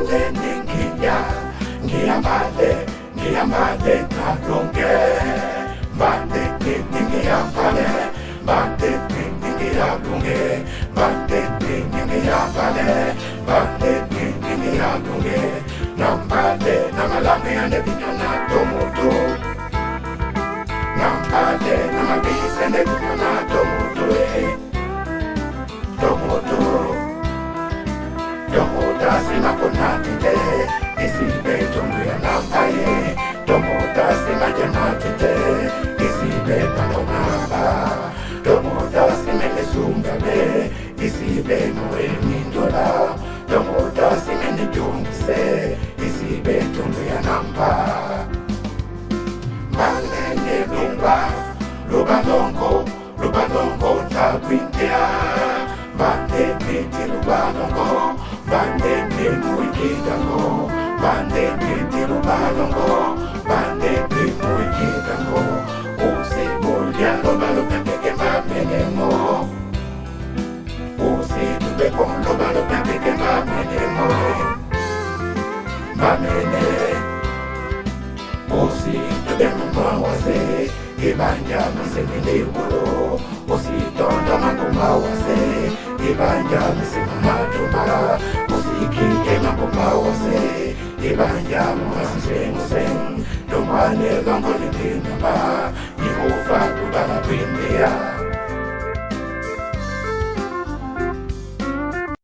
Bale ningia, ngia bale kalonge. Bale ningia bale, bale ningia lunge. Bale ningia bale, bale ningia lunge. Nambale namalame ande binyana tomuto. Nambale namabise ande binyana tomuto. Tomuto. Tomuta sima konatite, isibe tonguya nampaye. Tomuta sima janatite, isibe panonamba. Tomuta sima nesungabe, isibe noe mindola. Tomuta sima nejungise, isibe tonguya namba. Malene luba longo takwindia. Bande piti luba longo, bande piti muikidango. Bande piti luba longo, bande piti muikidango. Usi bulya loba loba peke mamenemo. Usi tubeko loba loba peke mamenemo. Mamene Usi tubeko mawase, ibanja masemene ulo. Usi tonda makumawase, ibanja masemamatumba. Usiki ema kumawase, ibanja maseng. Domane longo litinaba, Yehova kubala pindia.